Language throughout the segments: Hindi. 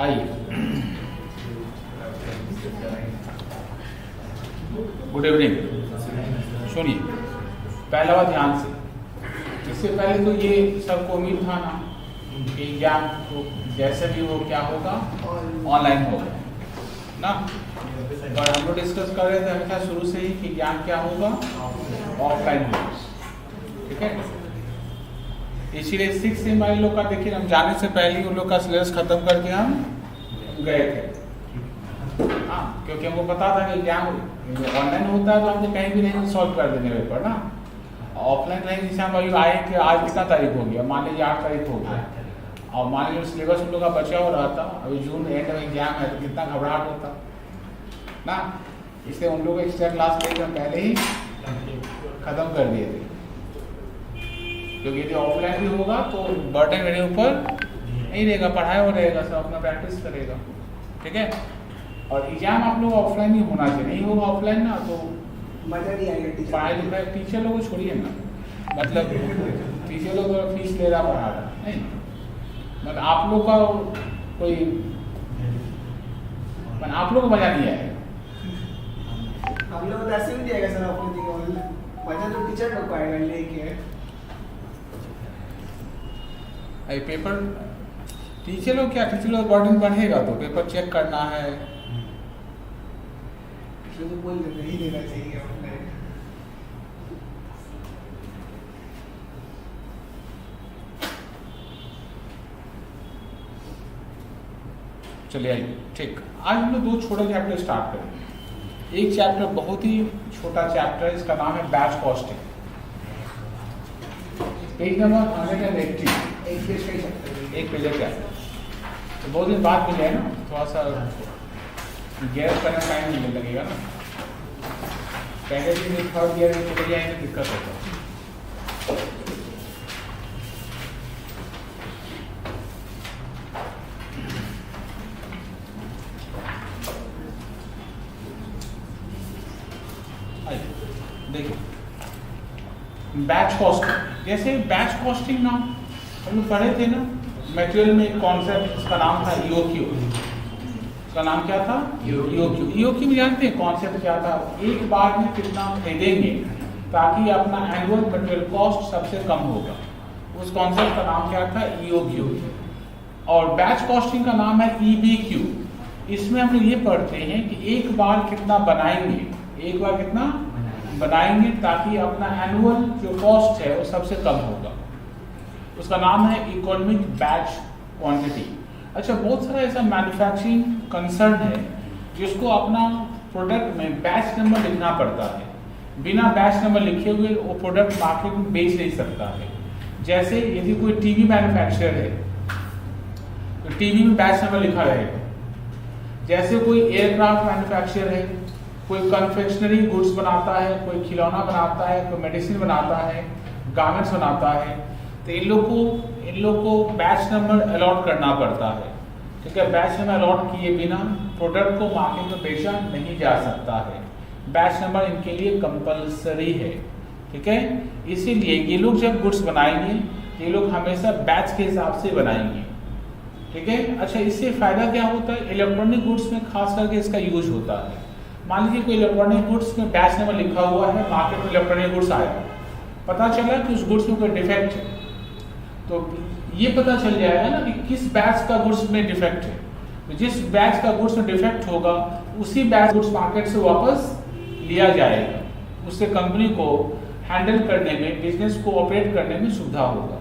आइए, गुड इवनिंग। सुनिए, पहला बात ध्यान से, इससे पहले तो ये सबको उम्मीद था ना कि एग्जाम तो जैसे भी हो क्या होगा, ऑनलाइन होगा ना। और हम लोग डिस्कस कर रहे थे हमेशा शुरू से ही कि एग्जाम क्या होगा, ऑफलाइन होगा, ठीक है। इसीलिए 6 सेम लोग का देखिए, हम जाने से पहले ही उन लोग का सिलेबस खत्म करके हम गए थे। हाँ, क्योंकि हमको पता था कि एग्जाम ऑनलाइन होता है तो हमको कहीं भी नहीं सॉल्व कर देंगे पेपर ना। ऑफलाइन नहीं, जैसे हम अभी आए कि आज कितना तारीख हो गया, मान लीजिए 8 तारीख हो गया, और मान लीजिए सिलेबस उन लोग का बचा हो रहा था, अभी जून एंड में एग्जाम है तो कितना घबराहट होता ना। इसलिए उन लोग एक्स्ट्रा क्लास लेकर पहले ही खत्म कर दिए थे, क्योंकि यदि ऑफलाइन भी होगा तो बर्डन मेरे ऊपर नहीं रहेगा, पढ़ाई हो रहेगा, सब अपना प्रैक्टिस करेगा, ठीक है। और एग्जाम आप लोग ऑफलाइन ही होना चाहिए, नहीं होगा ऑफलाइन ना तो मजा नहीं आएगा। पढ़ाई लिखाई टीचर लोग को छोड़िए ना, मतलब टीचर लोग फीस ले रहा पढ़ा रहा नहीं, मतलब आप लोग का कोई आप लोग को मजा नहीं आएगा। हम लोग तो ऐसे भी जाएगा सर, अपने मजा तो टीचर लोग को आएगा लेके। अरे पेपर टीचर लोग क्या, टीचर लोग बर्डन बढ़ेगा तो पेपर चेक करना है, तो बोल देते ही देना चाहिए ऑफलाइन। चलिए आइए, ठीक। आज हम लोग 2 छोटे चैप्टर स्टार्ट करेंगे। एक चैप्टर बहुत ही छोटा चैप्टर है, इसका नाम है बैच कॉस्टिंग, पेज नंबर 180, एक पेज है क्या। तो बहुत दिन बाद मिले है ना, थोड़ा सा गैस करने का टाइम मिलने लगेगा ना, पहले दिन 3rd ईयर में चले जाएंगे दिक्कत होगा। देखिए, बैच कॉस्टिंग, जैसे बैच कॉस्टिंग ना हम लोग पढ़े थे ना मटेरियल में, एक कॉन्सेप्ट इसका नाम था ईओक्यू। इसका नाम क्या था? ईओक्यू। ईओक्यू में जानते हैं कॉन्सेप्ट क्या था? एक बार में कितना खरीदेंगे ताकि अपना एनुअल मटेरियल कॉस्ट सबसे कम होगा, उस कॉन्सेप्ट का नाम क्या था? ईओक्यू। और बैच कॉस्टिंग का नाम है ईबीक्यू। इसमें हम लोग ये पढ़ते हैं कि एक बार कितना बनाएंगे, एक बार कितना बनाएंगे ताकि अपना एनुअल जो कॉस्ट है वो सबसे कम होगा, उसका नाम है इकोनॉमिक बैच क्वांटिटी। अच्छा, बहुत सारा ऐसा मैन्युफैक्चरिंग कंसर्न है जिसको अपना प्रोडक्ट में बैच नंबर लिखना पड़ता है, बिना बैच नंबर लिखे हुए वो प्रोडक्ट मार्केट में बेच नहीं सकता है। जैसे यदि कोई टीवी मैन्युफैक्चरर है तो टीवी में बैच नंबर लिखा रहेगा। जैसे कोई एयरक्राफ्ट मैन्युफैक्चरर है, कोई कन्फेक्शनरी गुड्स बनाता है, कोई खिलौना बनाता है, कोई मेडिसिन बनाता है, गारमेंट्स बनाता है, तो इन लोग को बैच नंबर अलॉट करना पड़ता है, ठीक है। बैच नंबर अलॉट किए बिना प्रोडक्ट को मार्केट में बेचा नहीं जा सकता है, बैच नंबर इनके लिए कंपलसरी है, ठीक है। इसीलिए ये लोग जब गुड्स बनाएंगे ये लोग हमेशा बैच के हिसाब से बनाएंगे, ठीक है। अच्छा, इससे फायदा क्या होता है? इलेक्ट्रॉनिक गुड्स में खास करके इसका यूज होता है। मान लीजिए कोई इलेक्ट्रॉनिक गुड्स में बैच नंबर लिखा हुआ है, मार्केट में इलेक्ट्रॉनिक गुड्स आया, पता चला कि उस गुड्स में कोई डिफेक्ट है, तो ये पता चल जाएगा ना कि किस बैच का गुड्स में डिफेक्ट है। तो जिस बैच का गुड्स में डिफेक्ट होगा उसी बैच गुड्स मार्केट से वापस लिया जाएगा, उससे कंपनी को हैंडल करने में, बिजनेस को ऑपरेट करने में सुविधा होगा।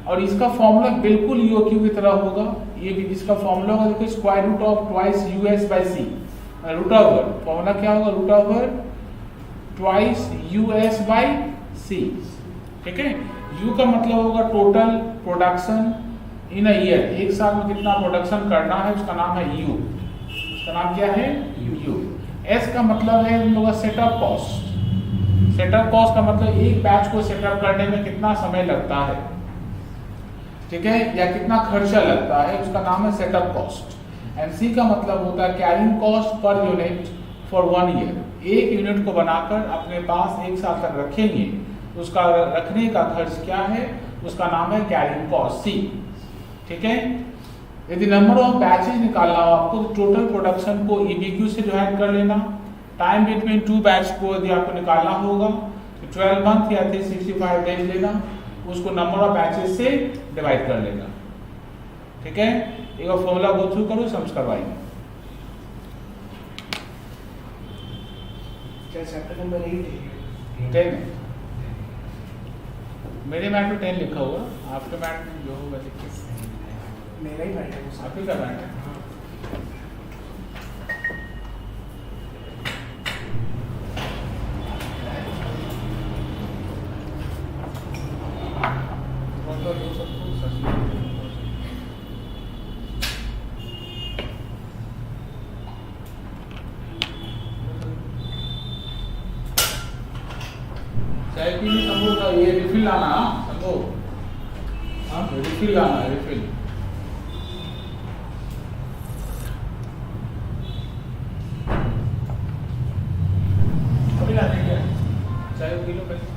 और इसका फॉर्मूला बिल्कुल ईओक्यू की तरह होगा। ये भी इसका फॉर्मूला होगा, देखो, square root of twice US by C, root over, formula क्या होगा? Root over twice US by C, ठीक है। यू का मतलब होगा total production in a year, एक साल में कितना प्रोडक्शन करना है, उसका नाम है यू, उसका नाम क्या है? यू। एस का मतलब है इन लोगों का सेटअप कॉस्ट। सेटअप कॉस्ट का मतलब एक बैच को सेटअप करने में कितना समय लगता है, ठीक है, या कितना खर्चा लगता है, उसका नाम है सेटअप कॉस्ट। एंड सी का मतलब होता है carrying cost per unit for 1 year. एक यूनिट को बनाकर अपने पास 1 साल तक रखेंगे, उसका रखने का खर्च क्या है, उसका नाम है कैरिंग कॉस्ट, सी, ठीक है। यदि नंबर ऑफ बैचेज निकालना हो आपको तो टोटल प्रोडक्शन को EBQ से डिवाइड कर लेना। टाइम बिटवीन 2 बैच को यदि आपको निकालना होगा तो 12 मंथ या 365 डेज लेना, उसको नंबर ऑफ बैचेज से डिवाइड कर लेना। ठीक है, एक बार फॉर्मूला गो थ्रू करो, समझ करवाइए। क्या चैप्टर नंबर 8 10 मेरे मैट में 10 लिखा हुआ, आपके मैट में जो होगा देखिए। मेरा ही बैठा है आप ही का मैट है। चाय पीने संभव था, ये रिफिल लाना संभव, हाँ रिफिल लाना है, रिफिल। अभी लाने क्या चाय पी लो पहले।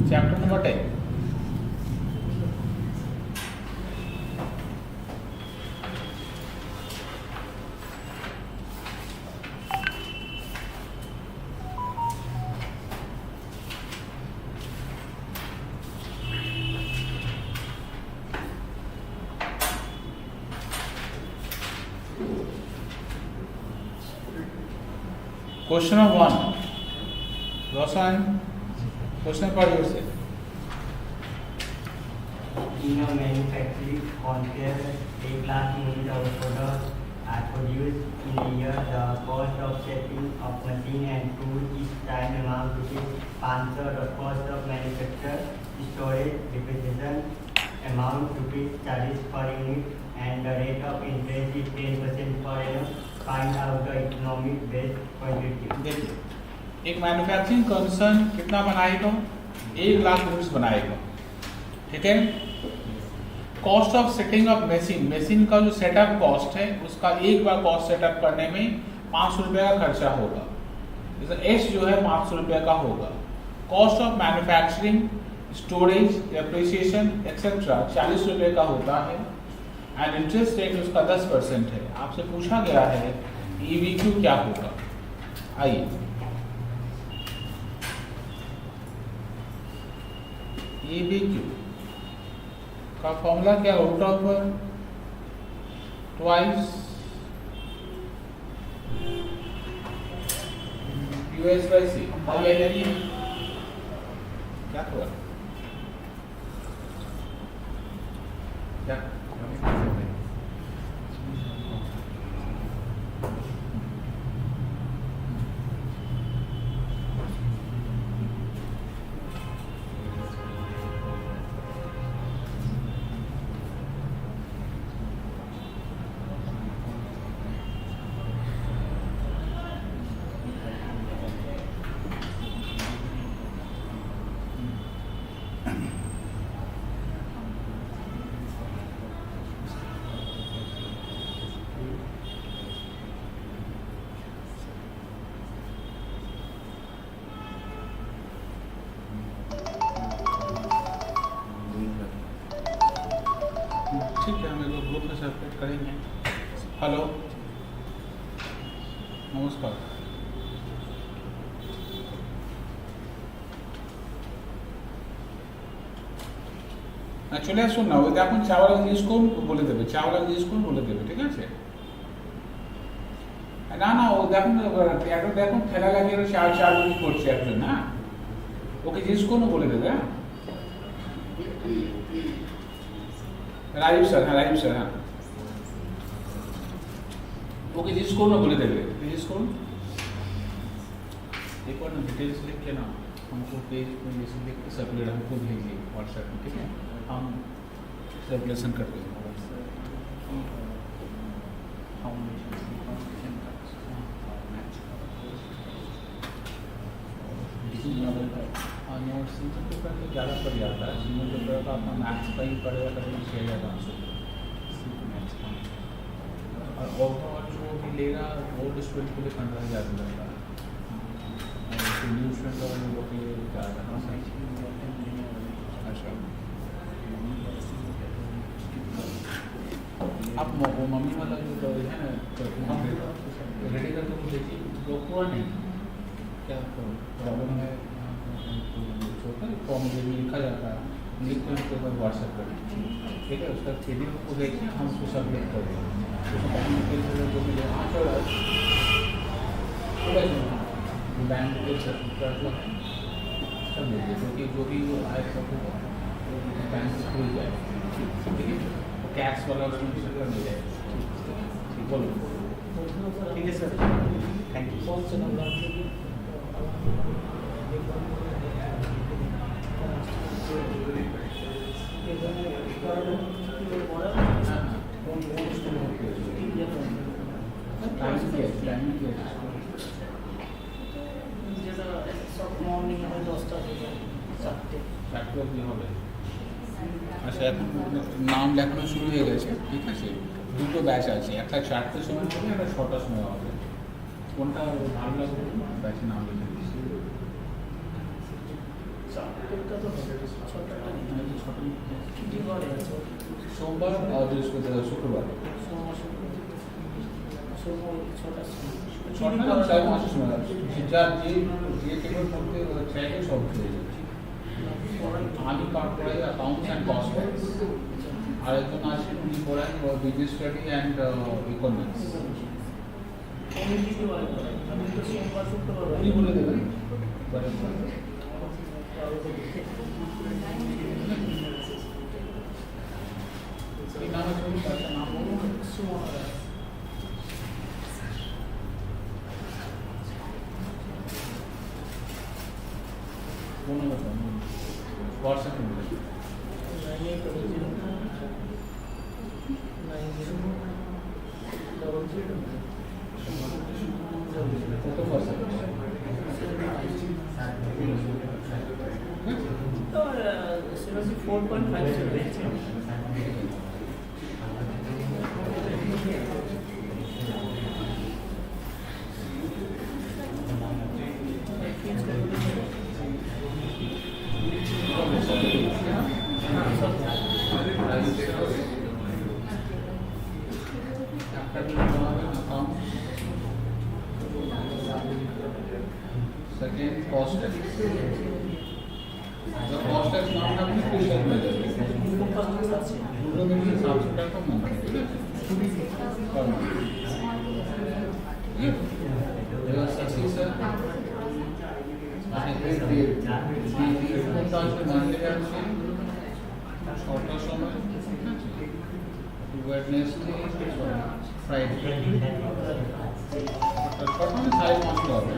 Chapter number 10 question of 1 Roshan, question पढ़ yourself. In a manufacturing context, 1 lakh units of product are produced in a year. The cost of setting of machine and tool each time amount to 500. The cost of manufacture, storage, depreciation amount to 40 per unit, and the rate of interest is 10% per annum. Find out the economic base quantity. देखिए, एक मैन्युफैक्चरिंग कंसर्न कितना बनाएगा? 1 लाख यूनिट्स बनाएगा। ठीक है, cost of setting up machine, machine का जो सेटअप कॉस्ट है उसका एक बार कॉस्ट सेटअप करने में 500 रुपये का खर्चा होगा, जैसे एच जो है 500 रुपये का होगा। Cost of manufacturing, storage, depreciation etcetera 40 रुपये का होता है, एंड इंटरेस्ट रेट उसका 10% है। आपसे पूछा गया है EBQ क्या होगा। आइए EBQ का फॉर्मूला क्या, रूट ऑफ ट्वाइस US/C। क्या हुआ क्या ठीक है, हम एक ग्रुप में सेपरेट करेंगे। हेलो नमस्कार। চলে আসুন না, ওই দেখুন চাওয়ালা জিনিস কোন বলে দেবে, চাওয়ালা জিনিস কোন বলে দেবে, ঠিক আছে? না না ও দেখুন একটা দেখুন ঠেলা লাগিয়ে চার চারজনই করছে একজন, না ওকে জিনিস কোন বলে দেবে। হ্যাঁ राजीव सर, हाँ राजीव सर, हाँ ओके जिसको ना बोले देवे, जिसको एक बार ना डिटेल्स लिख के ना हमको पेज में जैसे लिख के सर्कुलेट हमको भेजिए व्हाट्सएप में, ठीक है? हम सर्कुलेशन कर देंगे। सीजन पेपर तो ज़्यादा पड़ जाता है, सीजन पेपर का अपना मैथ्स का ही पड़ेगा, करीब 6,500। ओवरऑल जो भी लेगा ओल्ड स्टूडेंट के लिए 15,000 लगता है और न्यू स्टूडेंट और लोगों के लिए क्या करना चाहिए। अच्छा आप वो मम्मी वाला जो है ना तो हम रेडी करके मुझे देखिए जो हुआ नहीं क्या प्रॉब्लम है होता है फॉर्म में लिखा जाता है लिख कर उसके ऊपर व्हाट्सएप कर ठीक है उसका पीडीएफ को देखिए हम उसको सबमिट कर देंगे जो भी बैंक के सब दीजिए क्योंकि जो भी आए सब बैंक से खुल जाए ठीक है कैश वाला उसमें कर मिल जाएगा ठीक बोलो ठीक है सर थैंक यू बहुत से नंबर আচ্ছা এখন নাম লেখানো শুরু হয়ে গেছে ঠিক আছে দুটো ব্যাচ আছে একটা 4টার সময় হবে একটা 6টার সময় হবে কোনটা ভালো লাগবে ব্যাচের নাম লিখে দিচ্ছি সোমবার আর বৃহস্পতিবার শুক্রবার ছটা না 4-5 সময় যা যে কেবল করতে চাইলে সব হয়ে যাচ্ছে আমি পড়াই অ্যাকাউন্টস অ্যান্ড কস্ট আরেকজন আছেন উনি পড়ান বিজনেস স্টাডি অ্যান্ড ইকোনমিক্স উনি বলে দেবেন কি নাম আছে তার নাম বলুন ফোন নাম্বার व्हाट्सएप में मिलेगा फोटो व्हाट्सएप तो 4.5 से बेच सेकेंड कॉस्ट टैक्स जो कॉस्ट टैक्स नाम था अपने फिर में दे दूसरों में भी 700 টাকা কম है ये सच्ची सर ছটার সময় ওয়েডনেসডে ফ্রাইডে ছটা মানে 5:30 হবে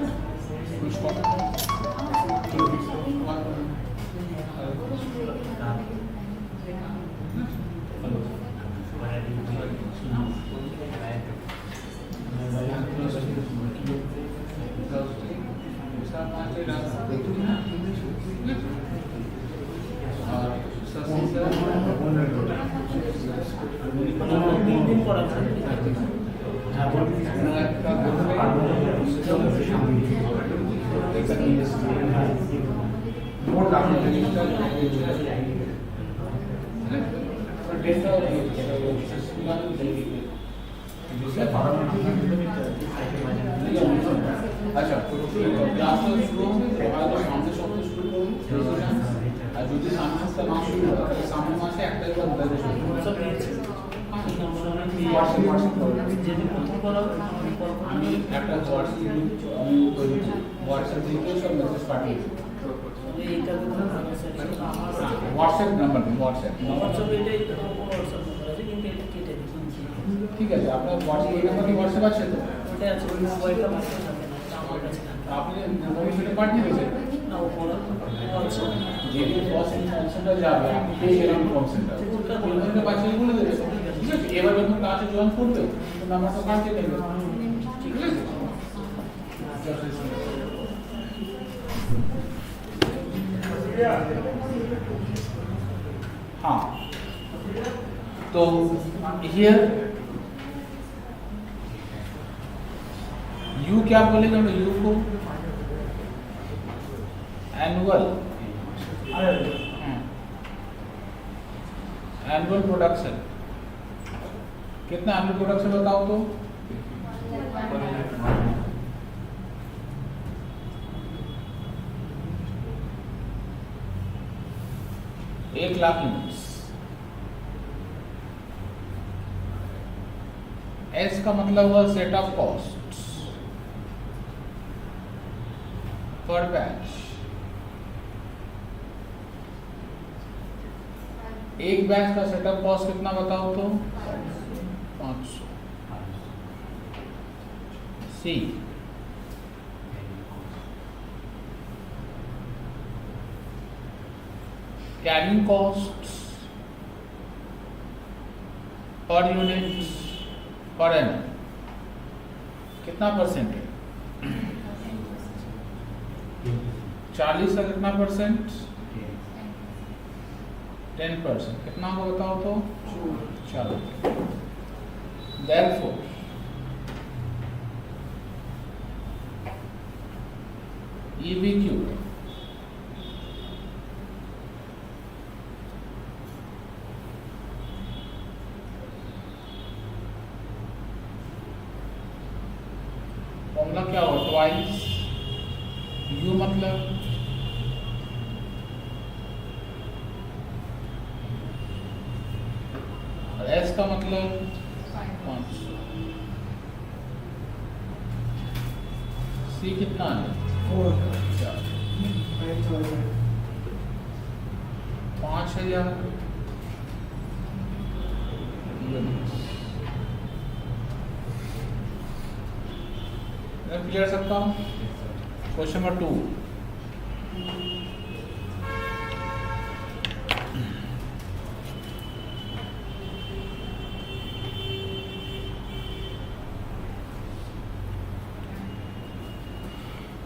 अच्छा क्लास शुरू होंगे सामने शब्द शुरू करूँ और जो सामने का नाम शुरू होगा सामने वहाँ से एक टाइप का আমি একটা হোয়াটসঅ্যাপ থেকে সব মেসেজ পাঠিয়ে হোয়াটসঅ্যাপ নাম্বার ঠিক আছে আপনার হোয়াটসঅ্যাপ আছে তো আপনি সেটা পাঠিয়ে দিয়েছেন যেদিন কনসেন্টটা যাবে আপনি সেরকম কনসেন্টটা পাঠিয়ে বলে দেবে ঠিক আছে এবার যখন কাছে জয়েন করবে নাম্বারটা পাঠিয়ে দেবে ঠিক আছে हाँ तो here यू क्या बोलेगा यू को? Annual, annual production. कितना एनुअल प्रोडक्शन बताओ तो? 1,00,000 यूनिट्स। एस का मतलब हुआ set of cost per batch. एक बैच का सेटअप कॉस्ट कितना बताओ तो? 500। C carrying cost per unit per annum कितना परसेंट है? 40 का कितना परसेंट? 10%। कितना होगा बताओ तो? चलो, therefore EBQ फॉर्मूला क्या हो? ट्वाइस यू मतलब एस का मतलब 500। सी कितना है? 5,000 मैं क्लियर सकता हूँ? Question number 2।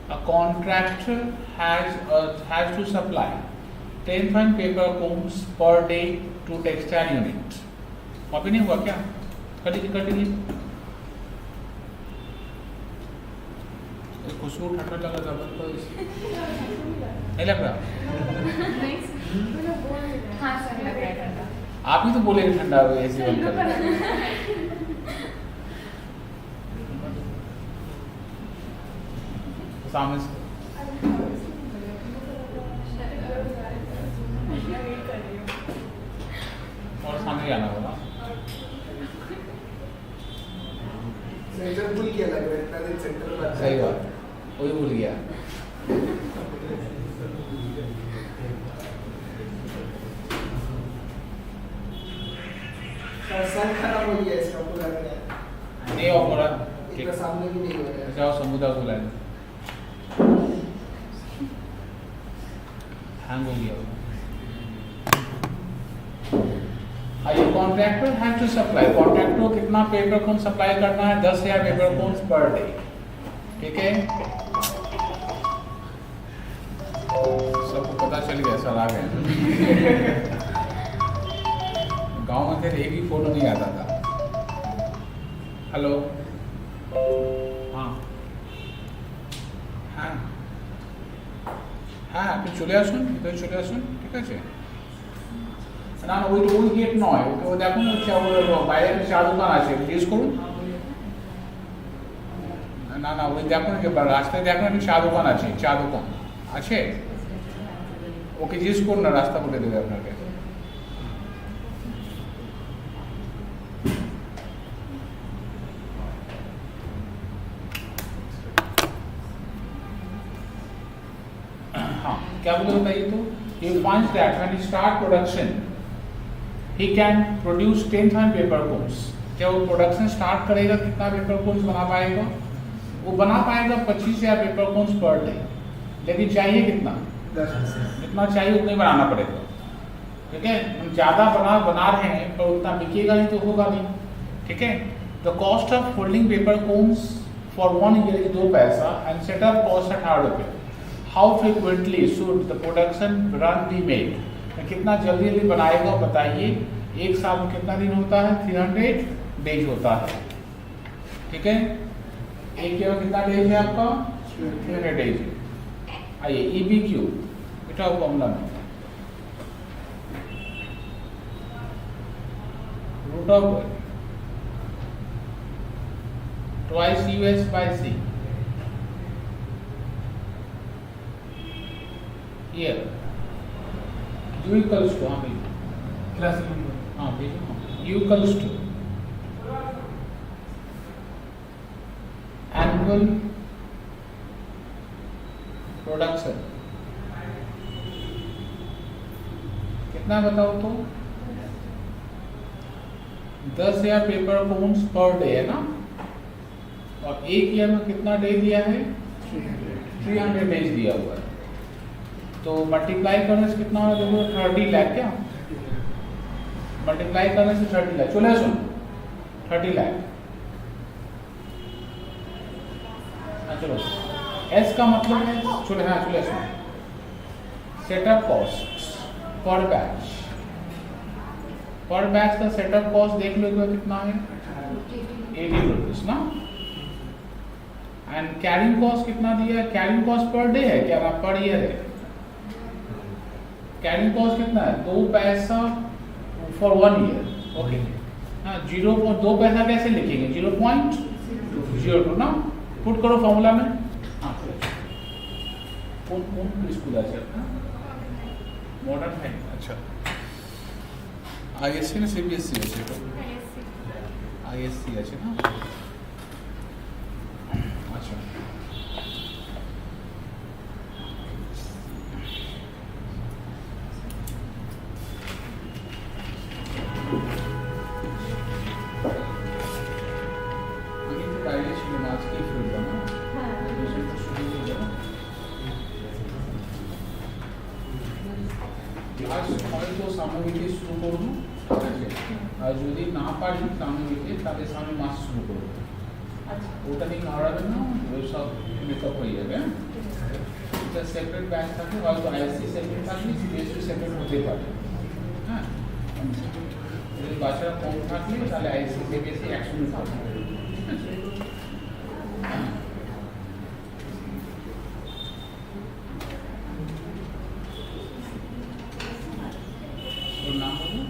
A contractor has to supply 10 fine paper cones per day to textile unit. Copy नहीं हुआ क्या? कर लीजिए। खुशबू ठंडा लगा जबरदस्त नहीं लग रहा? आप ही तो बोले ठंडा हो ऐसे बंद कर। सामने से और सामने आना होगा। सेंटर भूल गया लग रहा है, इतना दिन सेंटर पर। सही बात, वही भूल गया। सन खराब हो गया इसका पूरा का। नहीं हो पूरा। इतना सामने भी नहीं हो रहा है। जाओ समुद्र को लाए। हैंग हो गया। ये contractor has to supply. Contractor को कितना पेपर कोन सप्लाई करना है? 10,000 पेपर कोन्स पर डे। ठीक है, सबको पता चल गया, सर आ गए। गांव में फिर एक ही फोटो नहीं आता था। हेलो, हाँ हाँ হ্যাঁ আপনি চলে আসুন, ভিতরে চলে আসুন, ঠিক আছে? না না ওই গেট নয়, ওকে দেখুন ওর বাইরে একটা চা দোকান আছে, জিজ্ঞেস করুন। না না ওই দেখুন যে রাস্তায় দেখুন একটা চা দোকান আছে, চা দোকান আছে, ওকে জিজ্ঞেস করুন না, রাস্তা বলে দেবে আপনাকে। क्या बोले बताइए तो? He finds that when he start production, he can produce 10,000 paper cones. जब वो प्रोडक्शन स्टार्ट करेगा कितना पेपर कोन्स बना पाएगा? वो बना पाएगा 25,000 पेपर कोन्स पर डे। लेकिन चाहिए कितना? 10। जितना चाहिए उतना ही बनाना पड़ेगा। ठीक है, हम ज़्यादा बना रहे हैं पर उतना बिकेगा नहीं तो होगा नहीं। ठीक है, the cost of folding paper cones for 1 year is 2 पैसा एंड सेटअप कॉस्ट 18 रुपये। How frequently should the production run be made? कितना जल्दी बनाएगा बताइए। एक साल में कितना दिन होता है? 300 डेज होता है। ठीक है, ए के कितना डेज है आपका 300 डेज। आइए EBQ এটাও Kamalam root of twice US by C here U equals to हाँ भेजो U equals to annual production कितना बताओ तो 10,000 पेपर कोन्स पर डे है ना, और एक ईयर में कितना डे दिया है 300 डेज दिया हुआ है, तो मल्टीप्लाई करने से कितना होगा देखो 30 लाख, क्या मल्टीप्लाई करने से 30 लाख चले सुन 30 लाख। चलो एस का मतलब है चले हाँ चले सुन सेटअप कॉस्ट पर बैच का सेटअप कॉस्ट देख लो कितना है 80 रुपीज ना, एंड कैरिंग कॉस्ट कितना दिया है, कैरिंग कॉस्ट पर डे है क्या पर ईयर है, कैरिंग कॉस्ट कितना है 2 पैसा फॉर 1 ईयर, ओके हाँ 0.2 पैसा कैसे लिखेंगे 0.02 ना, पुट करो फॉर्मूला में। हाँ कौन स्कूल আছে मॉडर्न है, अच्छा आईएससी ना सीबीएसई আছে তো आईएससी আছে না, আচ্ছা আমি তো বাইরে ছিলাম আজকে ফিরলাম না, आज হয়তো সাময়িকে শুরু করব, ঠিক আছে, আর যদি না পারি সাময়িকে তাহলে সামনে মাস শুরু করব, আচ্ছা ওটা নিয়ে ঘাড়াবেন না, ওই সব মেকআপ হয়ে যাবে। এটা সেপারেট ব্যাচ থাকে, হয়তো আইএসসি সেপারেট থাকলে সিবিএসসি সেপারেট হতে পারে, হ্যাঁ যদি বাচ্চারা কম থাকলে তাহলে আইএসসি সিবিএসসি একসঙ্গে থাকবে, ঠিক আছে। नाम बोलो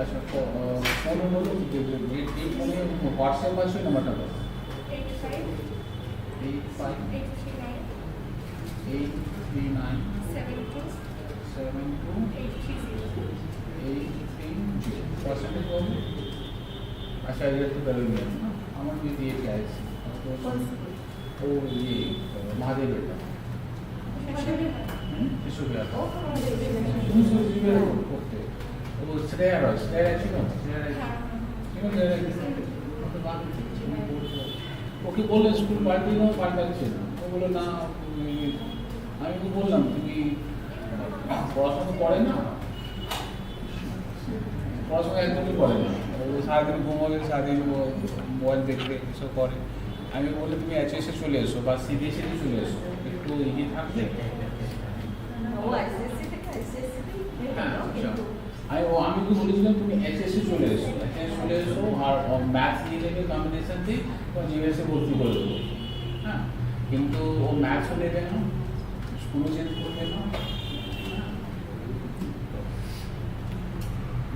अच्छा फोन बोलो व्हाट्सएप আছে নাম্বারটা বলো 8583972830 परसेंटेज बोलो। अच्छा ये तो कर लिया ना, हमारे भी दिए क्या है तो ये महादेव बेटा किसको गया था ओके वो श्रेया ছিল ওকে বললে স্কুল পাল্টাচ্ছে না, ও বললো না, আমি তো বললাম তুমি পড়াশোনা করে না, পড়াশোনা একদমই করে না, সারাদিন ঘুমাবে, সারাদিন মোবাইল দেখবে এসব করে। আমি বললে তুমি এইচএসে চলে এসো বা সিবিএসসিতে চলে এসো, একটু এগিয়ে থাকলে আমি তো বলেছিলাম তুমি এইচএসে চলে এসো, চলে এসো আর ম্যাথস নিয়ে নেবে কম্বিনেশন দিয়ে জিএসএ ভর্তি করে দেবো, হ্যাঁ কিন্তু ও ম্যাথসও নেবে না, স্কুলও চেঞ্জ করবে না,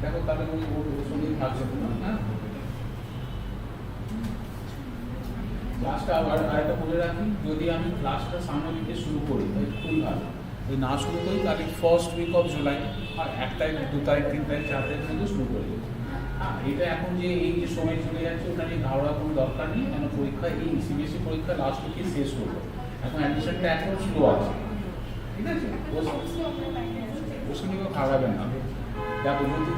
দেখো তাহলে ওষুধই থাকছে না। হ্যাঁ ক্লাসটা আরেকটা বলে রাখি, যদি আমি ক্লাসটা সামনে দিতে শুরু করি তাহলে খুবই ভালো, যদি না শুরু করি তাহলে ফার্স্ট উইক অফ জুলাই আর 1 তারিখ 2 তারিখ 3 তারিখ 4 তারিখ মধ্যে শুরু করে দেবো। হ্যাঁ এটা এখন যে এই যে সময় চলে যাচ্ছে ওটা নিয়ে ঘাবড়ার কোনো দরকার নেই, কেন পরীক্ষা এই সিবিএসসি পরীক্ষা লাস্ট উইকে শেষ করবো, এখন অ্যাডমিশনটা এখন স্লো আছে, ঠিক আছে ওসব নিয়ে খাওয়াবেন না। দেখো যদি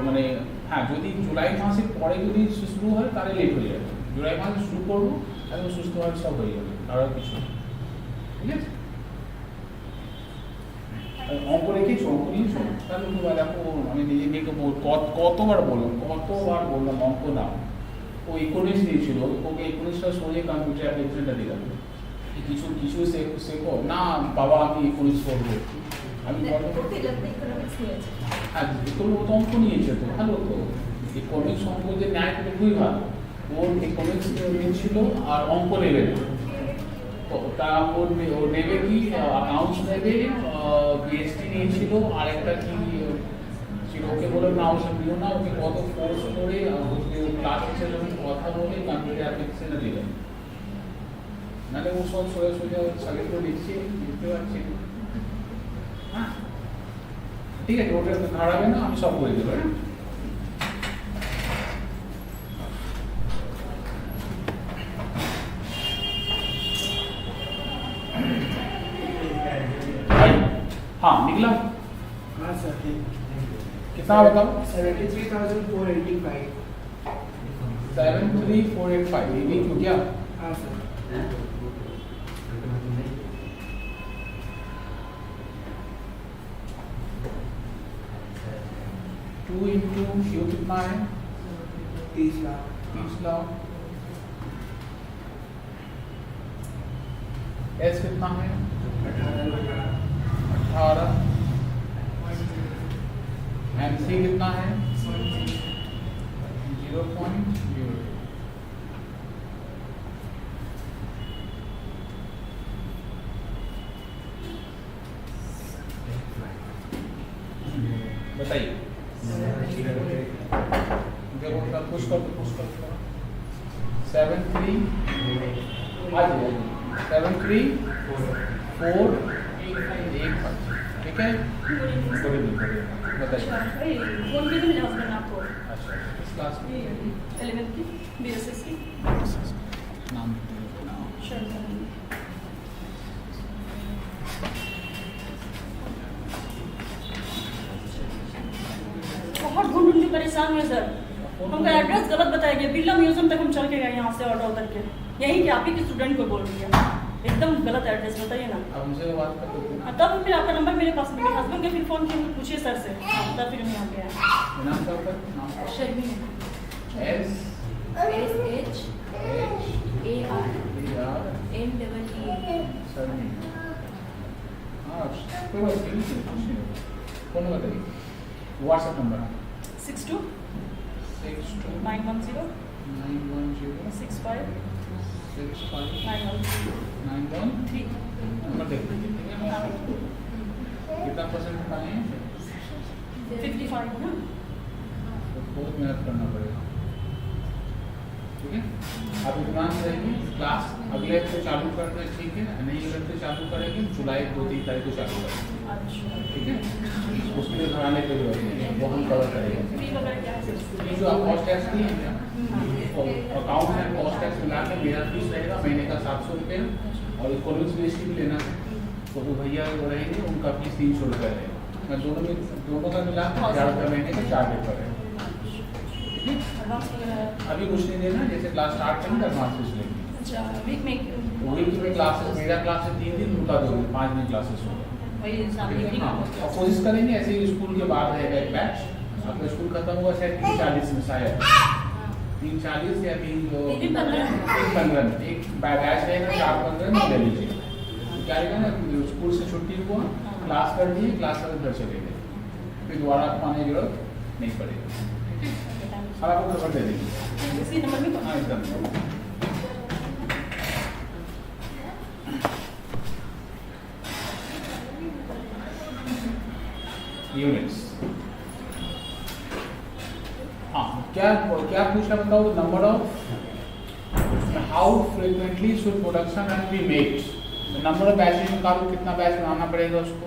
মানে হ্যাঁ যদি জুলাই মাসের পরে যদি শুরু হয় তাহলে লেট হয়ে যাবে, জুলাই মাসে শুরু করবো একদম সুস্থভাবে সব হয়ে যাবে, আর কিছু ঠিক আছে। অঙ্ক রেখেছো, অঙ্ক নিয়েছো, তাহলে দেখো আমি নিজে নিজেকে কতবার বললাম অঙ্ক নাও, ও 19 দিয়েছিল, ওকে 19টা সরিয়ে কম্পিউটার অ্যাপ্লিকেশনটা দিলাম, কিছু শেখো না বাবা আমি ইকোনমিক্স পড়বো আমি হ্যাঁ তোর ও তো অঙ্ক নিয়েছে তো ভালো তো ইকোনমিক্স অঙ্ক যে ন্যায় তো খুবই ভালো ওর ইকোনমিক্স নিয়েছিল আর অঙ্ক নেবে না তো তা ওর নেবে কি অ্যাকাউন্টস নেবে পিএইচডি নিয়েছিল আর একটা কি ছিল ওকে বলে না ওসব নিও না ওকে কত ফোর্স করে ওকে ক্লাস টিচার যখন কথা বলে কম্পিউটার অ্যাপ্লিকেশনে দিলেন নাহলে ও সব সোজা সোজা সাথে তো লিখছে লিখতে পারছি হ্যাঁ ঠিক আছে ওটা ধরাবে না আমি সব করে দেবো হ্যাঁ हाँ निकला हाँ सर कितना बताओ 73,485 73485 ये भी क्यों क्या हाँ सर 2 into Q कितना है 30 लाख 30 लाख S कितना है 18 MC कितना है 0.0 बताइए देखो पुश कर 73 आज 73485 ठीक है बताइए कौन के मिला हस्बैंड आपको अच्छा किस क्लास में 11th की बीएसएस की नाम शर्मा बहुत ढूंढ के परेशान हुए सर हमका एड्रेस गलत बताया गया बिरला म्यूजियम तक हम चल के गए यहाँ से ऑटो उतर के यही कि आप ही के स्टूडेंट को बोल दिया एकदम गलत एड्रेस बताइए ना अब मुझे बात कर दो तब फिर आपका नंबर मेरे पास मेरे हस्बैंड के फिर फोन किया पूछिए सर से तब फिर हम यहाँ पे आए नाम क्या होता है नाम शर्मी S SHARMEE सरनी हाँ कोई बात नहीं कौन बताइए व्हाट्सएप नंबर 62 62 910 910 65 65 913 913 नंबर देखिए कितना परसेंट पाए हैं 55 ना तो बहुत मेहनत करना पड़ेगा ठीक है अब इतना रहेंगे क्लास अगले हफ्ते चालू करते हैं ठीक है नहीं अगले हफ्ते चालू करेंगे जुलाई 2-3 तारीख को चालू करेंगे अच्छा ठीक है उसके लिए घराने की जरूरत नहीं है वो हम कवर करेंगे फी वगैरह क्या है ये जो आप कॉस्ट टैक्स दिए हैं अकाउंट में कॉस्ट टैक्स मिला के मेरा फीस रहेगा महीने का 700 रुपये और इकोनॉमिक्स बेस भी लेना है तो जो भैया वो रहेंगे उनका फीस 300 रुपये रहेगा मैं दोनों का मिला के 1000 रुपये महीने का चार्ज पेपर है एडवांस वगैरह अभी कुछ नहीं देना जैसे क्लास स्टार्ट करेंगे एडवांस फीस लेंगे अच्छा वीक में वीक में क्लासेस मेरा क्लास है 3 दिन उनका 2 दिन 5 दिन क्लासेस होगा वही सामने ठीक है की हाँ और कोशिश करेंगे ऐसे ही स्कूल के बाद रहेगा एक बैच आपका स्कूल खत्म हुआ शायद 3:40 में शायद 3:40 या 3:15 में एक बैच रहेगा 4:15 में ले लीजिए क्या रहेगा ना स्कूल से छुट्टी हुआ क्लास कर दिए क्लास कर घर चले गए फिर दोबारा आपको आने की जरूरत नहीं पड़ेगी अब आपको खबर दे देंगे इसी नंबर में हाँ एकदम यूनिट्स हाँ क्या क्या पूछना बताओ number of how frequently should production and be made number of batches निकालो कितना बैच बनाना पड़ेगा उसको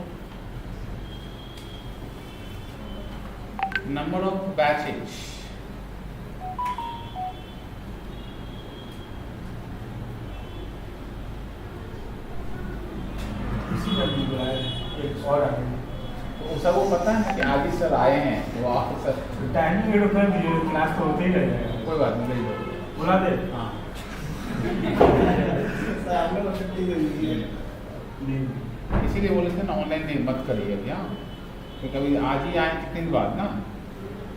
नंबर ऑफ बैचेस एक और तो सबको पता है कि आज ही सर आए हैं तो आप सर टाइमिंग एड होता है क्लास तो होते ही रहेगा कोई बात नहीं भेज दो बुला दे हाँ सर आपने को छुट्टी दे दी है नहीं इसीलिए बोले थे ना ऑनलाइन नहीं मत करिए अभी हाँ तो कभी आज ही आए कितने दिन बाद ना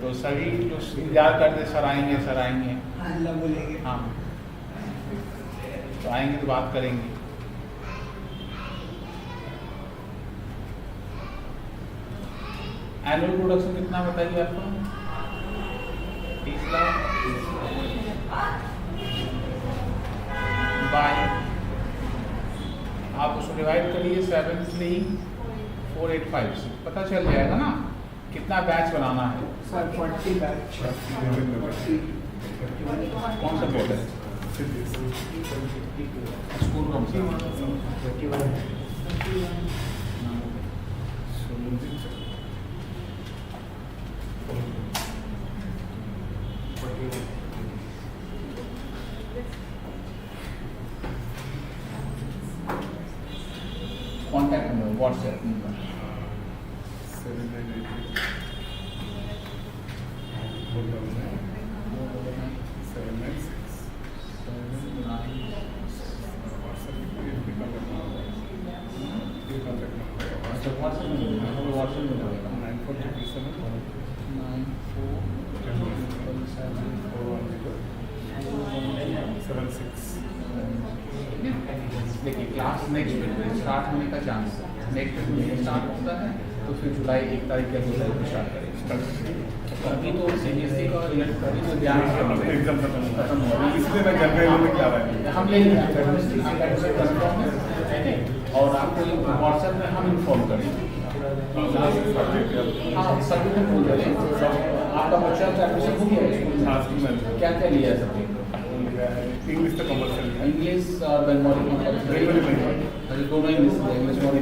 तो सभी जो इंतजार करते सर आएंगे अल्लाह बोलेंगे हाँ तो आएंगे तो बात करेंगे एनुअल प्रोडक्शन कितना बताइए आपको? 30 लाख बाय, आप उसको डिवाइड करिए 73485 से, पता चल जाएगा ना कितना बैच बनाना है। सर 40 बैच कौन सा बोर्ड है? स्कूल कौन सा? कॉन्टैक्ट नंबर, व्हाट्सएप नंबर 76 देखिए क्लास नेक्स्ट वीक में स्टार्ट होने का चांस है। नेक्स्ट वीक में स्टार्ट होता है तो फिर जुलाई 1 तारीख या 2 तारीख को स्टार्ट करेंगे। अभी तो सीबीएसई का इलेक्ट्रॉनिक में ध्यान एग्जाम खत्म खत्म हो रहा है, इसलिए मैं जानकारी लेने के आ रहा है। हम ले लेंगे कंफर्म है और आपको व्हाट्सएप में हम इन्फॉर्म करेंगे। हाँ सब्जेक्ट हम बोल रहे हैं, आपका बच्चा का एडमिशन हो गया है? क्या क्या लिया है सब्जेक्ट? इंग्लिश तो कमर्शियल इंग्लिश और बंगाली अच्छा दोनों इंग्लिश और इंग्लिश बंगाली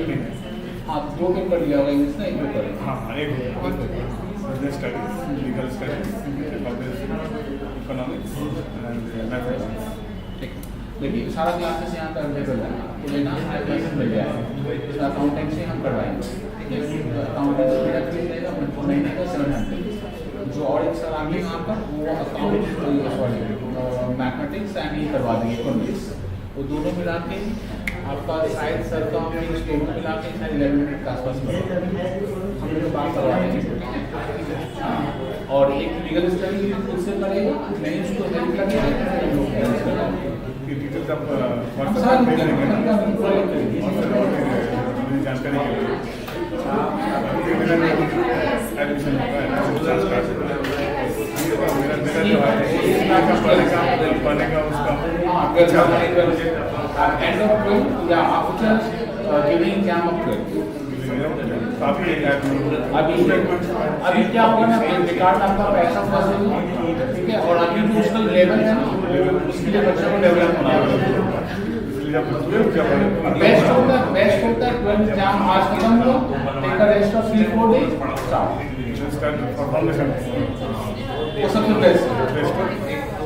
में हाँ 2 पेपर लिया होगा इंग्लिश ना, 1 पेपर हाँ एक business studies, legal studies, economics and mathematics. ठीक देखिए सारा क्लासेस यहाँ पर अवेलेबल है, आपको लेना है क्लासेस मिल जाएगा। अकाउंटेंसी हम करवाएंगे, ठीक है? अकाउंटेंसी मेरा फीस रहेगा महीने का 700। जो और एक सर आगे यहाँ पर वो अकाउंट सॉरी मैथमेटिक्स एंड ये करवा देंगे इकोनॉमिक्स, वो दोनों मिला के आपका शायद सर का फीस दोनों मिला के शायद 11 मिनट के आसपास हम लोग बात करवा देंगे। और एक लीगल स्टडी खुद से करेगा, नहीं उसको हेल्प लगेगा तो हम लोग डिटेल्स आप जानकारी एडमिशन मेरा जो है पढ़ने का उसका एंड ऑफ 12 या आफ्टर गिविंग एग्जाम ऑफ 12 काफी अभी क्या होगा ना रिकॉर्ड आपका पैसा फंसेगा, ठीक है? और अभी जो उसका लेवल है ना उसके लिए बच्चों को डेवलप होना है। बेस्ट होता है 12 एग्जाम आज खत्म हुआ, take a rest of 3-4 days start foundation वो सबसे बेस्ट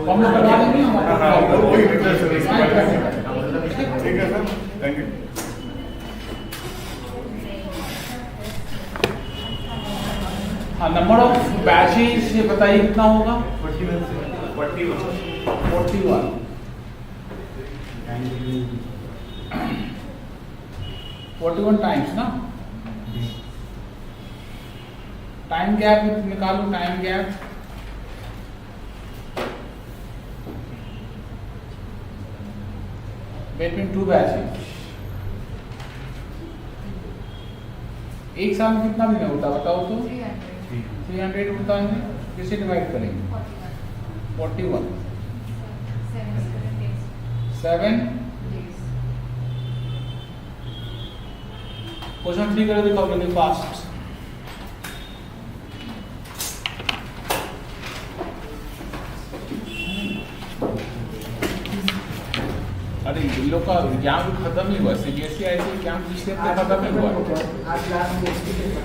हम लोग करवा देंगे ठीक है सर, थैंक यू। हाँ नंबर ऑफ बैचेस ये बताइए कितना होगा? 41 टाइम्स ना। टाइम गैप निकालो, टाइम गैप बिटवीन 2 बैचेस। एक साल में कितना दिन होता बताओ तो? 300 होता है, किसे डिवाइड करेंगे? 41 7 क्वेश्चन 3 कर देखो अपने फास्ट। अरे इन लोग का एग्जाम खत्म ही हुआ, सीबीएसई ऐसे एग्जाम पिछले हफ्ते खत्म ही हुआ।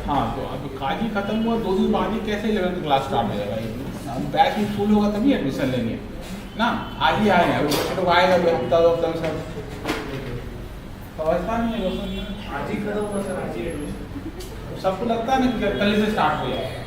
हाँ तो अब काज ही खत्म हुआ, 2 दिन बाद ही कैसे 11th क्लास स्टार्ट हो जाएगा? बैच ही फुल होगा तभी एडमिशन लेंगे ना। आज ही आए हैं, बच्चे लोग आएगा हफ्ता 2 हफ्ता सब समझता नहीं है। आज ही खत्म हुआ सर, आज ही एडमिशन सबको लगता है ना कि कल से स्टार्ट हो जाएगा।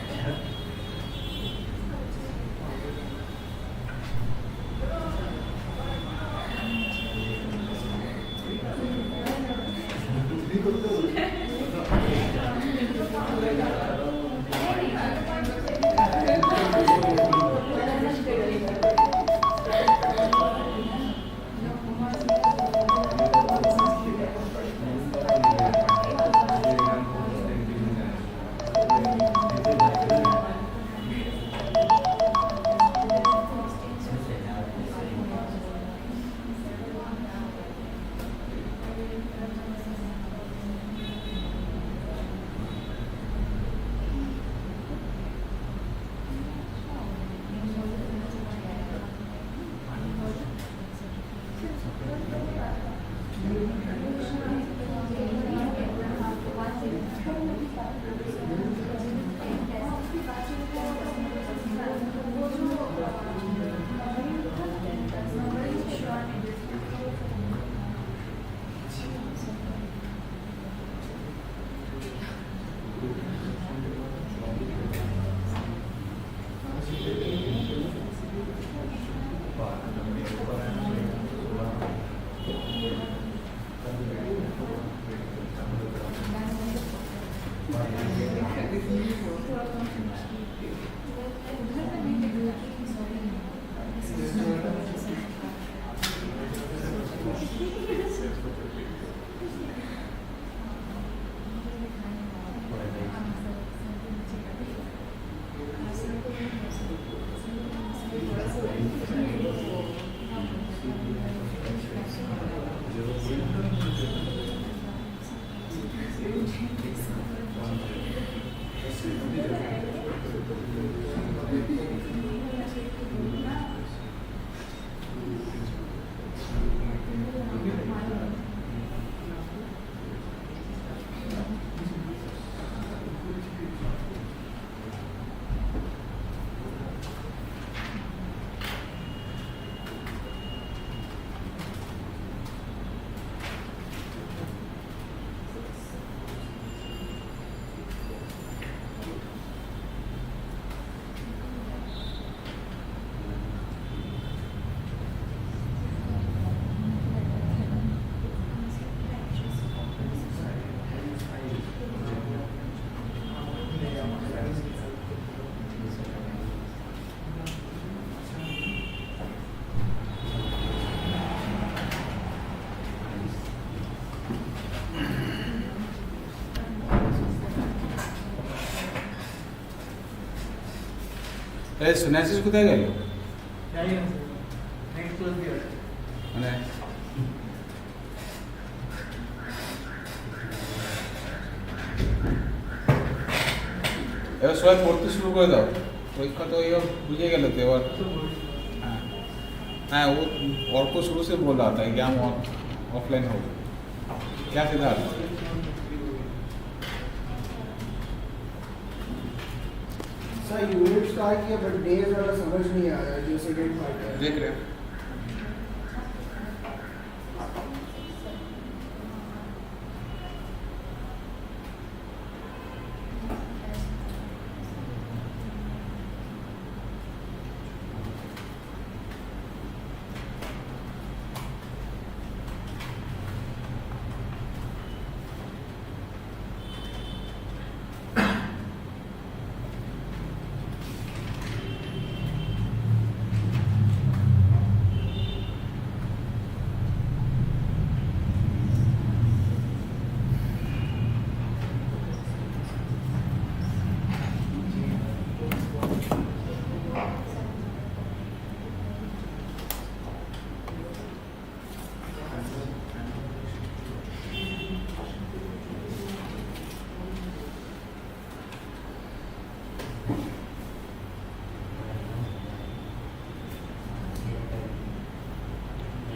सुनासिस कुठे गेलो नेक्स्ट क्लोज दिया মানে এবার সবাই পড়তে শুরু করে দাও পরীক্ষা তো ये बुझे গেল তো এবার हाँ वो और को शुरू से बोल रहा था एग्जाम ऑफलाइन हो क्या सिद्धार्थ सर यूनिट स्टार्ट किया बट डेज वाला समझ नहीं आ रहा है जो सेकंड पार्ट है देख रहे हैं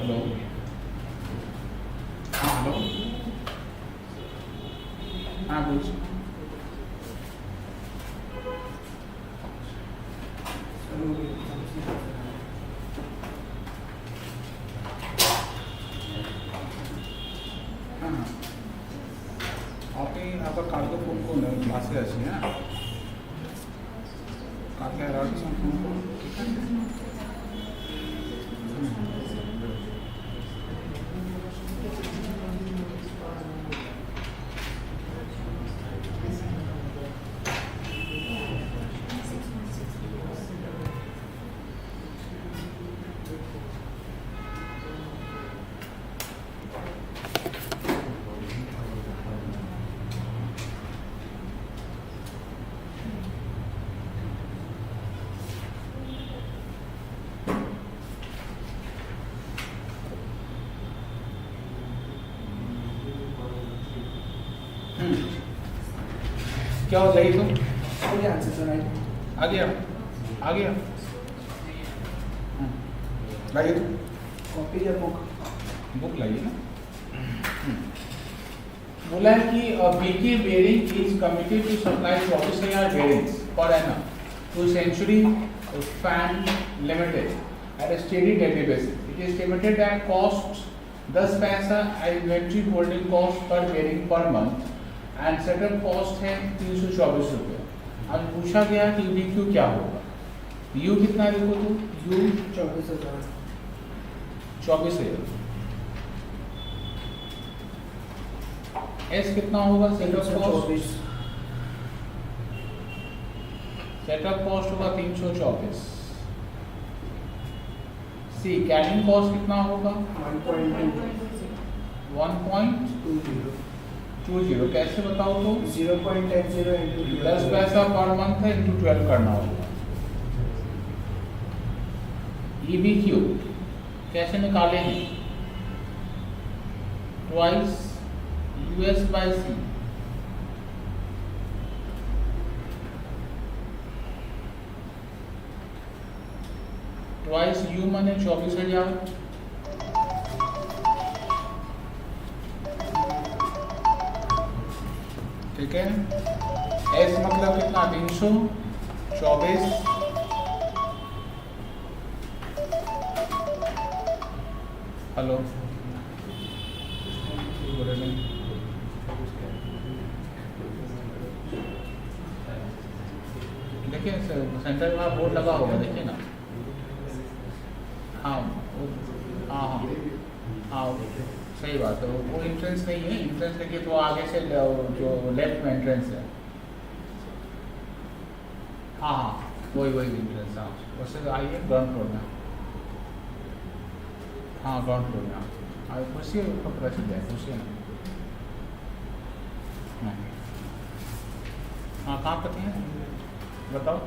हेलो हाँ हेलो हाँ बोल हाँ আপনি আবার কালকে ফোন করলেন ক্লাসে আছি হ্যাঁ কালকে 11টার সময় ফোন করুন ঠিক আছে क्या हो जाएगी तुम क्या आंसर सर आई आ गया लाइए तुम कॉपी या बुक बुक लाइए ना बोला है कि BK bearing is committed to supply 24,000 bearings per annum to Century Fan Limited at a steady daily basis. It is estimated that cost 10 पैसा inventory holding cost per bearing per month and setup cost है 324 रुपये. अब पूछा गया कि DQ क्या होगा? U कितना देखो तो U 24,000 24,000. S कितना होगा? सेटअप कॉस्ट होगा 324. सी कैरिंग कॉस्ट कितना होगा? 1.20. कैसे बताओ तो? 0.10 into 10 पैसा पर मंथ है इंटू 12 करना होगा. EBQ कैसे निकालेंगे? Twice US by C। Twice U माने 24,000, ठीक है। S मतलब कितना? 324। हेलो, देखिए सेंटर में बोर्ड लगा होगा, देखिए ना। हाँ हाँ हाँ हाँ, सही बात है। वो एंट्रेंस नहीं है, एंट्रेंस देखिए तो आगे से जो लेफ्ट में एंट्रेंस है। हाँ हाँ, वही एंट्रेंस। हाँ, वैसे आइए ग्राउंड फ्लोर में। हाँ, ग्राउंड फ्लोर में आइए, कुर्सी ऊपर पता चल जाए, कुर्सी है ना। हाँ, कहाँ पर हैं बताओ?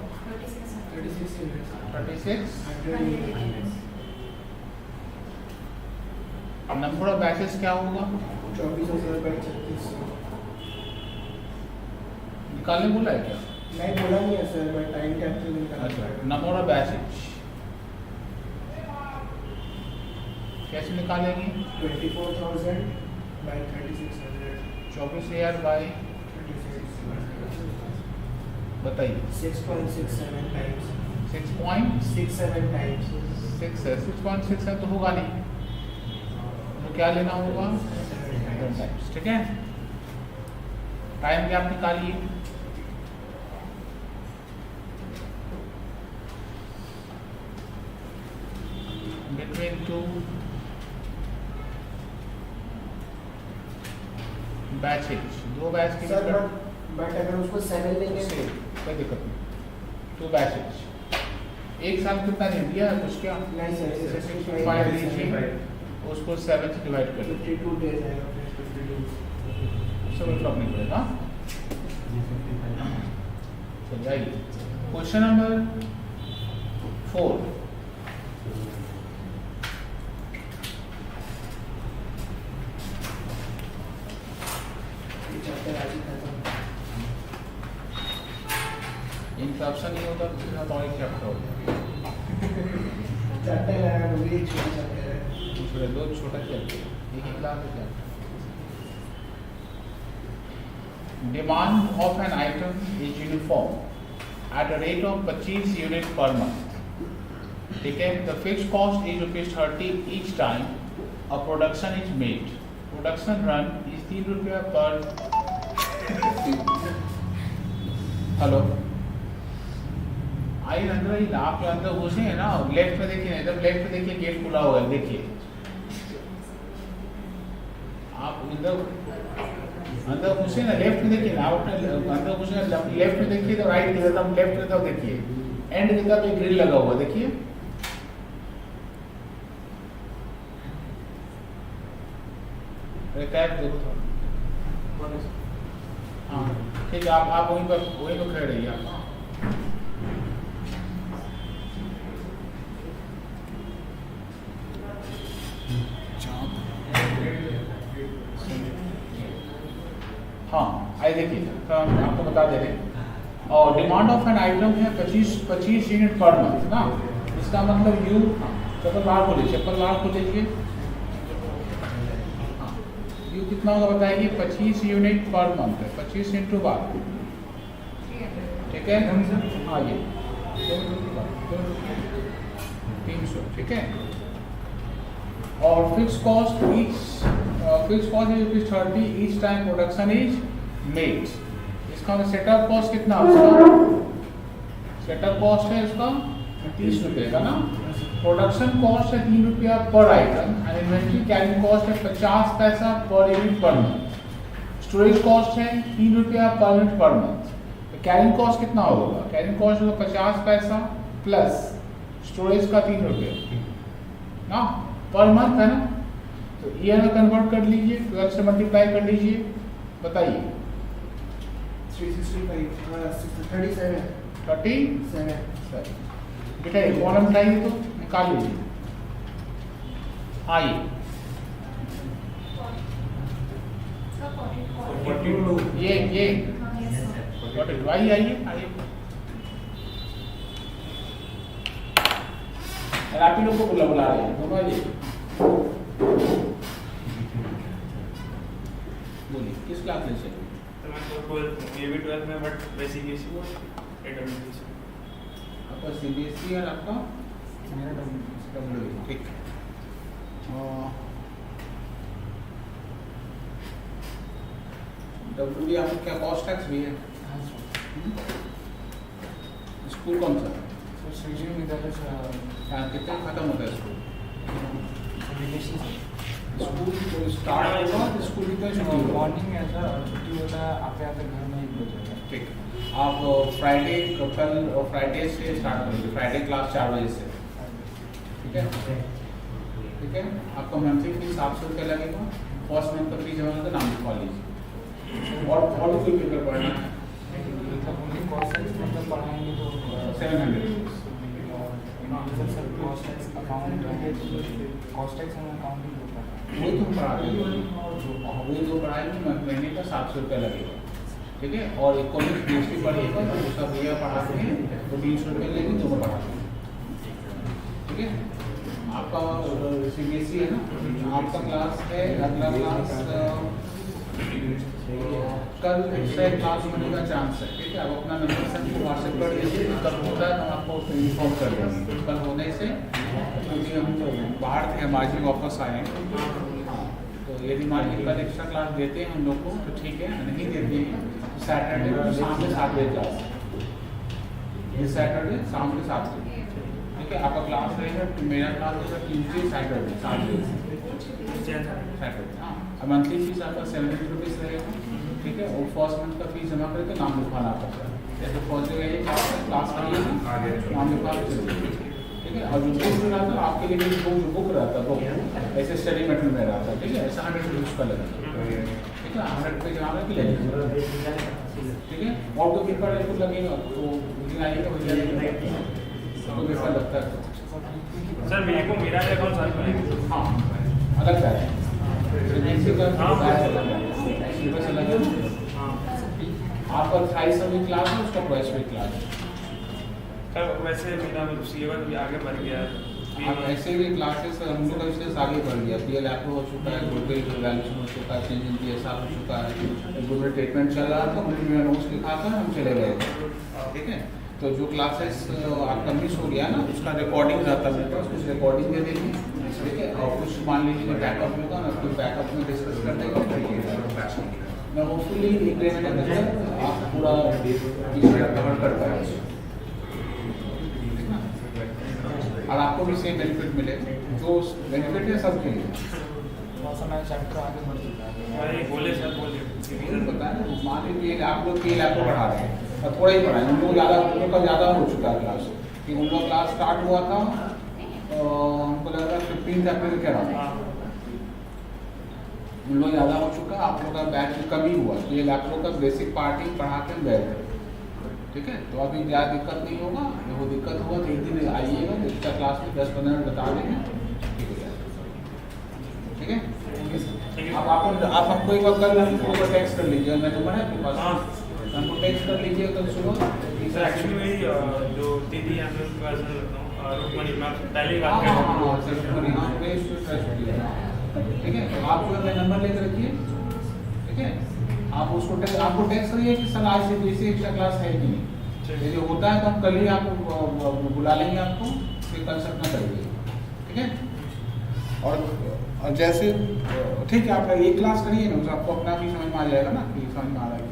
36। नंबर ऑफ बैचेस क्या होगा? 24,036। निकालने बोला है क्या? नहीं बोला नहीं है सर, मैं टाइम कैप्चर निकाल। अच्छा, नंबर ऑफ बैचेस कैसे निकालेंगे? 24,000 by 3,600। 24,000 बाई 36। बताइए। 6.67 times। 6.67 times। 6 है तो होगा नहीं, तो क्या लेना होगा? 7 टाइम्स, ठीक है। टाइम गैप निकालिए। बिटवीन 2 बैचेज, 2 बैच के सर बीच बट अगर उसको 7 लेंगे से कोई दिक्कत नहीं। 2 बैचेज, एक साल कितना दे दिया कुछ क्या? नहीं सर, जैसे 5 लीजिए, उसको 7 से डिवाइड कर लीजिए, 52 डेज आएगा, 52। उससे कोई फर्क नहीं पड़ेगा। चलिए आइए, क्वेश्चन नंबर 4। ये चैप्टर आज ही खत्म। इंटरप्शन नहीं होता तो और एक चैप्टर हो गया। चैप्टर है वो भी एक छोटा चैप्टर है। दूसरे 2 छोटा चैप्टर, एक ही क्लास में chapter. Demand of an item is uniform at a rate of 25 unit per month, ठीक है। The fixed cost is ₹30 each time a production is made. Production run is ₹3 पर। हेलो, आइए अंदर ही ना, आप अंदर घुसे हैं ना, लेफ्ट में देखिए, एकदम लेफ्ट में देखिए, गेट खुला हुआ है, देखिए। आप अंदर घुसे ना, लेफ्ट में देखिए ना, आप अंदर घुसे ना, लेफ्ट में देखिए तो राइट की तरफ, लेफ्ट की तरफ देखिए, एंड की तरफ एक ग्रिल लगा हुआ, देखिए। टैब देखो थोड़ा। हाँ ठीक है, आप वहीं पर खड़े रहिए आप। हाँ आइए देखिए, तो हम आपको बता दे रहे हैं। और डिमांड ऑफ एन आइटम है 25 यूनिट पर मंथ ना। इसका मतलब यू, चप्पल बाहर खोलिए, चप्पल बाहर खोल लीजिए। हाँ, यू कितना होगा बताइए? 25 यूनिट पर मंथ है, 25 इंटू 12, ठीक है। हाँ ये 300, ठीक है। और fix cost is ₹30 each time production is made. इसका सेटअप कॉस्ट कितना है? सेटअप कॉस्ट है इसका ₹30 का ना। प्रोडक्शन कॉस्ट है ₹3 पर item and inventory carrying cost है 50 पैसा पर unit per month. Storage cost है ₹3 पर यूनिट पर मंथ। तो कैरिंग कॉस्ट कितना होगा? कैरिंग कॉस्ट होगा 50 पैसा प्लस स्टोरेज का ₹3 ना पर मंथ है ना। तो ईयर में कन्वर्ट कर लीजिए, 12 से मल्टीप्लाई कर लीजिए, बताइए। 365, 37। बेटा ये कॉलम लाइए तो निकाल लीजिए। आइए ये आइए आइए आइए, आप ही लोग को बुला रहे हैं दोनों। आइए बोलिए किस क्लास में से? तो मैं तो 12th में, बट मैं CBSE हूँ, AWS। आपका CBSE और आपका WE, ठीक। WE आपका क्या कॉस्ट टैक्स भी है? स्कूल कौन सा? कितने खत्म होता है स्कूल? स्कूल तो स्टार्ट होगा तो स्कूल कितने छुट्टी होगा? मॉर्निंग में ऐसा छुट्टी होता है, आते आते घर में 1 बजे। ठीक, आप फ्राइडे कल फ्राइडे से स्टार्ट करेंगे, फ्राइडे क्लास 4 बजे से, ठीक है? ठीक है, आपका मंथली फीस 700 रुपये लगेगा। फर्स्ट मंथ का फीस जमा करके नाम लिखवा लीजिए। और कोई पेपर पढ़ना है? मतलब उनके कॉस्ट टैक्स मतलब पढ़ाएंगे तो 700। Cost tax account cost tax and accounting होता है। वही तुम पढ़ा रहे हो, वही दो पढ़ाएंगे, महीने का 700 रुपये लगेगा, ठीक है? और इकोनॉमिक्स PhD पढ़िएगा तो उसका भैया पढ़ाते हैं तो 300 रुपये लेंगे, दोनों पढ़ाते हैं, ठीक है? आपका CBSE है ना, आपका क्लास है अगला क्लास कल से क्लास होने का चांस है, ठीक है? आप अपना नंबर सेंड व्हाट्सएप कर दीजिए, कल होता है तो हम आपको इन्फॉर्म कर देंगे। कल होने से क्योंकि हम बाहर थे, मार्जिन वापस आए हैं, हाँ, तो यदि मार्जिन कल एक्स्ट्रा क्लास देते हैं हम लोग को तो ठीक है, नहीं देते हैं सैटरडे को शाम में 7 बजे क्लास, ये सैटरडे शाम के 7 बजे, ठीक है? आपका क्लास रहेगा, मेरा क्लास होगा ट्यूजडे सैटरडे 7 बजे सैटरडे, हाँ। मंथली फीस आपका 700 रुपीज़ रहेगा, ठीक है? और फर्स्ट मंथ का फीस जमा करके नाम लिखवाना पड़ता है। जैसे फर्स्ट डे ये क्लास करिए नाम लिखवा के चलिए, ठीक है? और जो बुक रहता है आपके लिए बुक रहता है तो ऐसे स्टडी मेटेरियल में रहता है, ठीक है? ऐसा 100 रुपीज़ का लगेगा, ठीक है? 100 रुपये जमा करके ले लीजिए, ठीक है? और तो पेपर कुछ लगेगा तो दिन आइएगा हो जाएगा, तो पेपर लगता है सर मेरे को मेरा अकाउंट साथ में, हाँ अलग है, आपका 28वीं क्लास है, उसका 22वीं क्लास है। सर वैसे मेरा सिलेबस भी आगे बढ़ गया आप ऐसे भी क्लासेस हम लोग का विशेष आगे बढ़ गया, PL एप्रो हो चुका है, ग्लोबल वैल्यूशन हो चुका है, चेंज इन PSR हो चुका है, ग्लोबल ट्रीटमेंट चल रहा था, मैंने नोट्स लिखा था, हम चले गए थे, ठीक है? तो जो क्लासेस आपका मिस हो गया ना उसका रिकॉर्डिंग रहता है, कुछ रिकॉर्डिंग दे देंगे, ठीक है? और कुछ मान लीजिए बैकअप होगा ना, कुछ बैकअप में डिस्कस कर देगा, मैं होपफुली एक महीने के अंदर आप पूरा कवर कर पाएंगे, और आपको भी सेम बेनिफिट मिले, जो बेनिफिट है सबके लिए। चैप्टर आगे बढ़ चुका है। बोले सर बोले पता है, मान लीजिए आप लोग PL एप्रो पढ़ा रहे हैं और थोड़ा ही पढ़ाएं, उन लोग का ज़्यादा हो चुका है क्लास, कि उन लोग क्लास स्टार्ट हुआ था हमको लग रहा है 15 अप्रैल के अराउंड, उन लोग ज़्यादा हो चुका, आप लोग का बैच कम ही हुआ, तो ये लैपटॉप का बेसिक पार्ट ही पढ़ा के गए थे, ठीक है? तो अभी ज़्यादा दिक्कत नहीं होगा, वो दिक्कत होगा तो एक दिन आइएगा, एक्स्ट्रा क्लास में 10-15 मिनट बता देंगे, ठीक हो जाएगा, ठीक है? आप हमको एक बार कल हमको टेक्स्ट कर लीजिए, मैं नंबर है आपके पास, हमको टेक्स्ट कर लीजिए कल सुबह। सर एक्चुअली मेरी जो दीदी है मैं उनके पास रुकमणी मैं पहले ही बात कर रहा हूँ, ठीक है? तो आप जो है नंबर लेकर रखिए, ठीक है? आप उसको आपको टेक्स्ट करिए कि सर आज से जैसे एक्स्ट्रा क्लास है कि नहीं, यदि होता है तो हम कल ही आपको बुला लेंगे आपको, फिर कल से अपना करिए, ठीक है? और जैसे ठीक है आप एक क्लास करिए ना, तो आपको अपना भी समझ में आ जाएगा ना कि समझ में आ रहा है कि,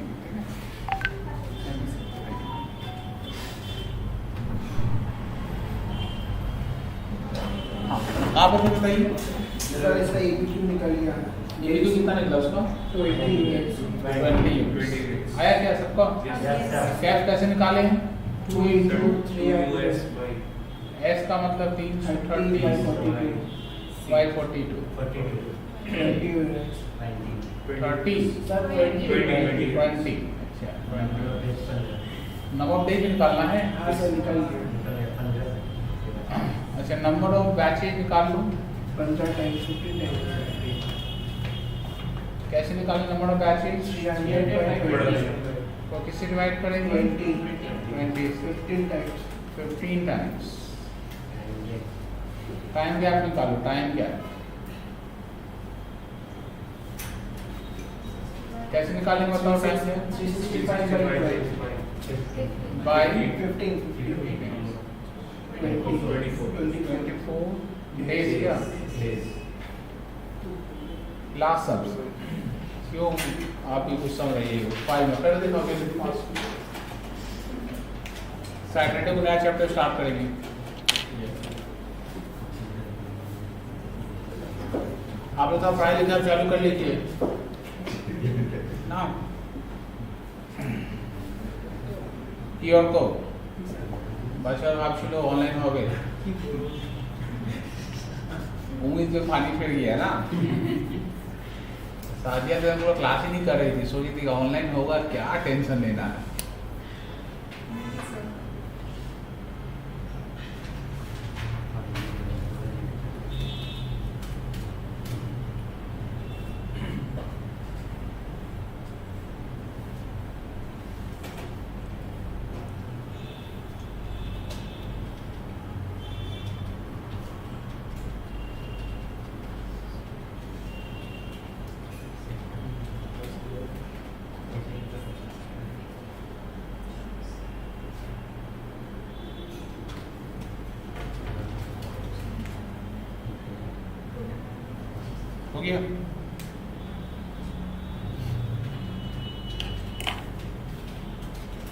आप अपने बताइए सर इसका EBQ निकल गया, ये तो कितना निकला उसका? 20 यूनिट्स। 20 आया क्या सबका? कैश कैसे निकाले हैं? 2 into 3 S का मतलब 3 30 by 42 20 यूनिट्स 30 सर 20 अच्छा नंबर ऑफ डेज निकालना है। हाँ सर निकल गया। अच्छा नंबर ऑफ बैचेज निकाल लो। 15 टाइम्स 15 टाइम्स कैसे निकालें नंबर ऑफ बैचेज? 300 तो किससे डिवाइड करेंगे? 20 15 टाइम्स 15 टाइम्स। टाइम गैप निकालो, टाइम गैप कैसे निकालेंगे बताओ? टाइम गैप 365 बाय 15 24 डेज क्या लास्ट सब क्यों आप भी कुछ समझ रही हो? 5 में कर देखो मेरे पास। सैटरडे को नया चैप्टर स्टार्ट करेंगे। आप लोग पढ़ाई लिखाई चालू कर लीजिए ना। কি অর্থ বাসার ভাবছিল অনলাइन হবে उम्मीद में पानी फिर गया ना। सादिया तो हम लोग क्लास ही नहीं कर रही थी, सोची थी ऑनलाइन होगा क्या टेंशन लेना है। हो गया?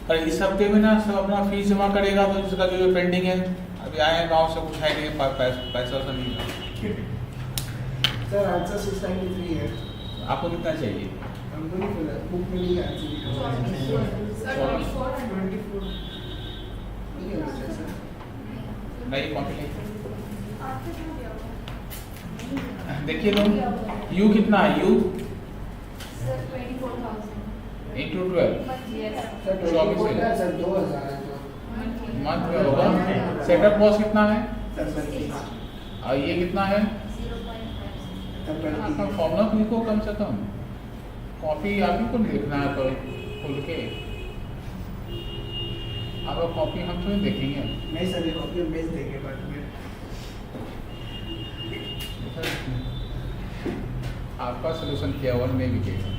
और इस हफ्ते में ना सब अपना फीस जमा करेगा तो जिसका जो पेंडिंग है अभी आए गांव से कुछ है नहीं, पैसा वैसा नहीं है। सर आंसर 693 है। आपको कितना चाहिए? हमको नहीं पता, बुक में नहीं आंसर। 24 नहीं है बच्चा सर। नहीं कॉपी नहीं। देखिए तुम यू कितना है? यू इंटू 12 सर 24 है सर 2000 है तो मंथ में होगा। सेटअप कॉस्ट कितना है? सर 25 और ये कितना है? सर आपका 25 फॉर्मूला लिखो कम से कम। कॉपी आप ही को नहीं लिखना है तो खुल के। आपका कॉपी हम तो नहीं देखेंगे। नहीं सर ये कॉपी में भेज देंगे बाद में। आपका सोल्यूशन किया हुआ नहीं बिकेगा।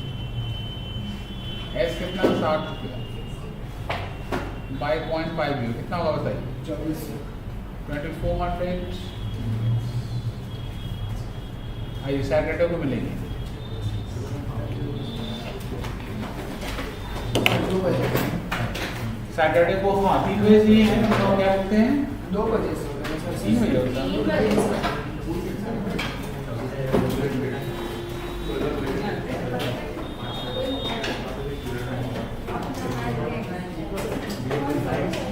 एस कितना? 60 रुपया बाई 0.5 यू कितना होगा बताइए? 2400। आइए सैटरडे को मिलेंगे। 2 बजे सैटरडे को हाँ 3 बजे से है तो क्या कहते हैं? 2 बजे से होगा ना सर। 3 बजे होता है। सर